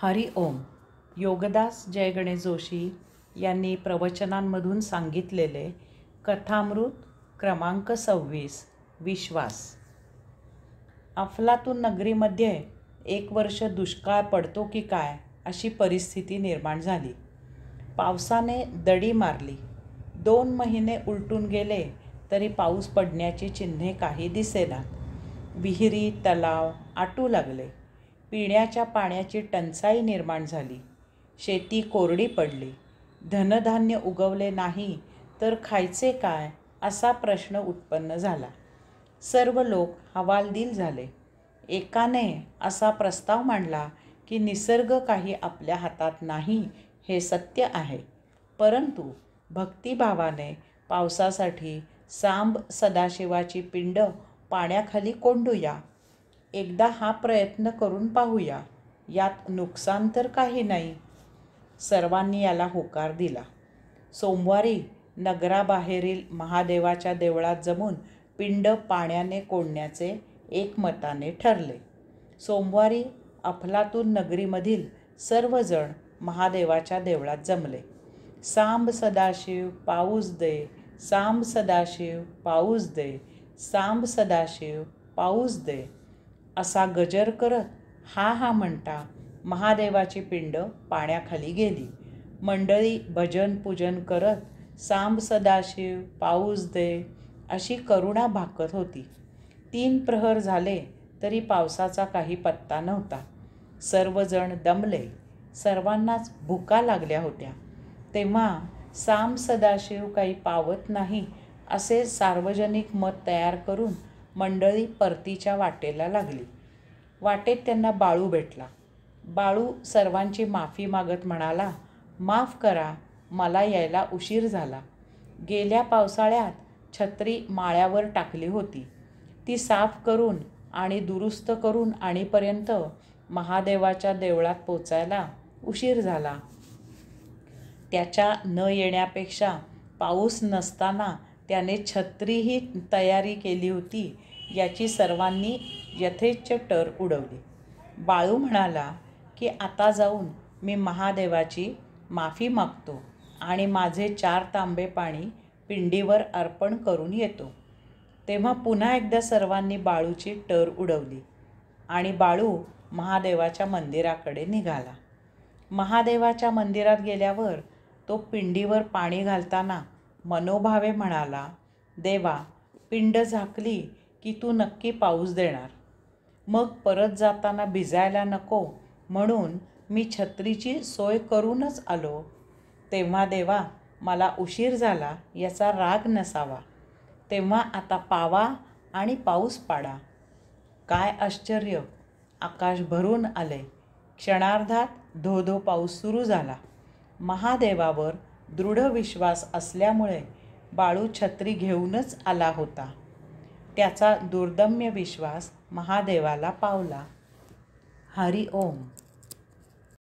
हरि ओम. योगदास जय गणेश जोशी यांनी प्रवचनांमधून सांगितलेले कथामृत क्रमांक 26 विश्वास. अफलातून नगरीमध्ये 1 वर्ष दुष्काळ पडतो की काय अशी परिस्थिती निर्माण झाली. पावसाने दडी मारली. 2 महिने उलटून गेले तरी पाऊस पडण्याची चिन्हे काही दिसेनात. विहिरी तलाव आटू लागले. पिण्याच्या पाण्याची टंचाई निर्माण झाली. शेती कोरडी पडली. धनधान्य उगवले नाही तर खायचे काय असा प्रश्न उत्पन्न झाला. सर्व लोक हवालदिल झाले. एकाने असा प्रस्ताव मांडला की निसर्ग काही आपल्या हातात नाही हे सत्य आहे, परंतु भक्तिभावाने पावसासाठी सांब सदाशिवाची पिंड पाण्याखाली कोंडूया. एकदा हा प्रयत्न करून पाहूया, यात नुकसान तर काही नाही. सर्वांनी याला होकार दिला. सोमवारी नगराबाहेरील महादेवाच्या देवळात जमून पिंड पाण्याने कोंडण्याचे एकमताने ठरले. सोमवारी अफलातून नगरीमधील सर्वजण महादेवाच्या देवळात जमले. सांब सदाशिव पाऊस दे, सांब सदाशिव पाऊस दे, सांब सदाशिव पाऊस दे असा गजर करत हा म्हणता महादेवाची पिंड पाण्याखाली गेली. मंडळी भजन पूजन करत सांब सदाशिव पाऊस दे अशी करुणा भाकत होती. 3 प्रहर झाले तरी पावसाचा काही पत्ता नव्हता. सर्वजण दमले. सर्वांनाच भुका लागल्या होत्या. तेव्हा सांब सदाशिव काही पावत नाही असे सार्वजनिक मत तयार करून मंडळी परतीच्या वाटेला लागली. वाटेत त्यांना बाळू भेटला. बाळू सर्वांची माफी मागत म्हणाला, माफ करा, मला यायला उशीर झाला. गेल्या पावसाळ्यात छत्री माळ्यावर टाकली होती. ती साफ करून आणि दुरुस्त करून आणीपर्यंत महादेवाच्या देवळात पोचायला उशीर झाला. त्याच्या न येण्यापेक्षा पाऊस नसताना त्याने छत्रीही तयारी केली होती याची सर्वांनी यथेच्छ टर उडवली. बाळू म्हणाला की आता जाऊन मी महादेवाची माफी मागतो आणि माझे 4 तांबे पाणी पिंडीवर अर्पण करून येतो. तेव्हा पुन्हा एकदा सर्वांनी बाळूची टर उडवली आणि बाळू महादेवाच्या मंदिराकडे निघाला. महादेवाच्या मंदिरात गेल्यावर तो पिंडीवर पाणी घालताना मनोभावे म्हणाला, देवा, पिंड झाकली की तू नक्की पाऊस देणार. मग परत जाताना भिजायला नको म्हणून मी छत्रीची सोय करूनच आलो. तेव्हा देवा, मला उशीर झाला याचा राग नसावा. तेव्हा आता पावा आणि पाऊस पाडा. काय आश्चर्य! आकाश भरून आले. क्षणार्धात धो पाऊस सुरू झाला. महादेवावर दृढ विश्वास असल्यामुळे बाळू छत्री घेऊनच आला होता. त्याचा दुर्दम्य विश्वास महादेवाला पावला. हरि ओम.